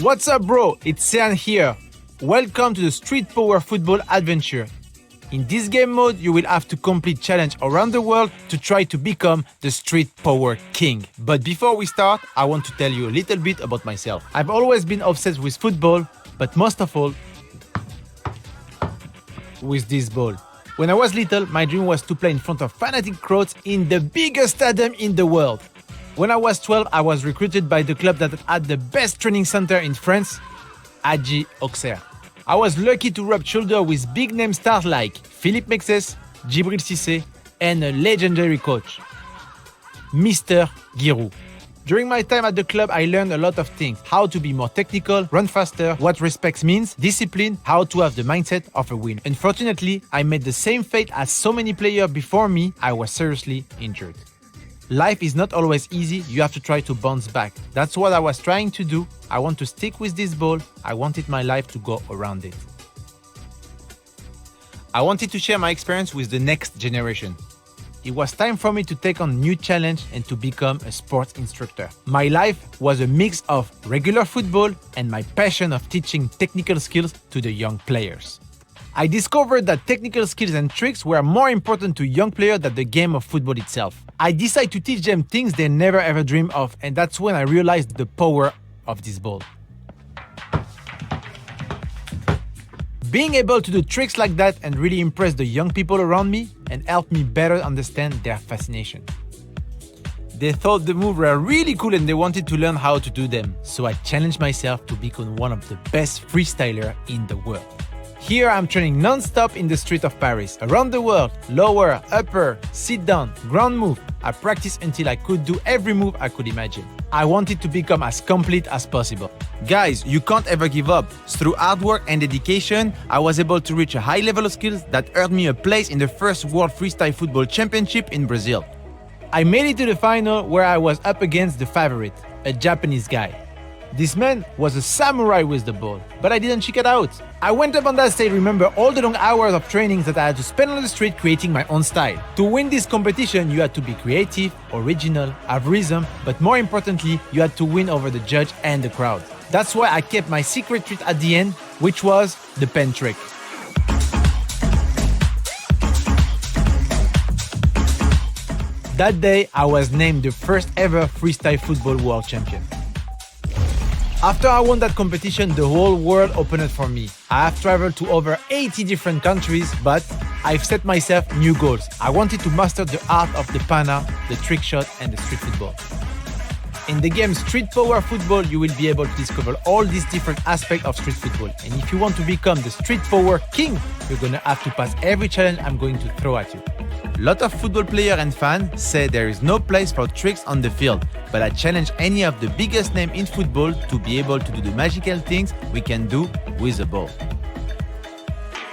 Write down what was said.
What's up, bro? It's Sean here. Welcome to the Street Power Football Adventure. In this game mode, you will have to complete challenge around the world to try to become the Street Power King. But before we start, I want to tell you a little bit about myself. I've always been obsessed with football, but most of all, with this ball. When I was little, my dream was to play in front of fanatic crowds in the biggest stadium in the world. When I was 12, I was recruited by the club that had the best training center in France, Auxerre. I was lucky to rub shoulders with big name stars like Philippe Mexes, Djibril Cissé, and a legendary coach, Mr. Giroud. During my time at the club, I learned a lot of things. How to be more technical, run faster, what respect means, discipline, how to have the mindset of a win. Unfortunately, I made the same fate as so many players before me. I was seriously injured. Life is not always easy, you have to try to bounce back. That's what I was trying to do. I want to stick with this ball. I wanted my life to go around it. I wanted to share my experience with the next generation. It was time for me to take on a new challenge and to become a sports instructor. My life was a mix of regular football and my passion of teaching technical skills to the young players. I discovered that technical skills and tricks were more important to young players than the game of football itself. I decided to teach them things they never ever dreamed of, and that's when I realized the power of this ball. Being able to do tricks like that and really impress the young people around me and help me better understand their fascination. They thought the moves were really cool and they wanted to learn how to do them, so I challenged myself to become one of the best freestylers in the world. Here I'm training non-stop in the street of Paris, around the world, lower, upper, sit down, ground move. I practiced until I could do every move I could imagine. I wanted to become as complete as possible. Guys, you can't ever give up. Through hard work and dedication, I was able to reach a high level of skills that earned me a place in the first World Freestyle Football Championship in Brazil. I made it to the final where I was up against the favorite, a Japanese guy. This man was a samurai with the ball, but I didn't check it out. I went up on that stage, remember all the long hours of training that I had to spend on the street creating my own style. To win this competition, you had to be creative, original, have rhythm, but more importantly, you had to win over the judge and the crowd. That's why I kept my secret trick at the end, which was the pen trick. That day, I was named the first ever freestyle football world champion. After I won that competition, the whole world opened up for me. I have traveled to over 80 different countries, but I've set myself new goals. I wanted to master the art of the pana, the trick shot, and the street football. In the game Street Power Football, you will be able to discover all these different aspects of street football. And if you want to become the Street Power King, you're gonna have to pass every challenge I'm going to throw at you. A lot of football players and fans say there is no place for tricks on the field, but I challenge any of the biggest names in football to be able to do the magical things we can do with the ball.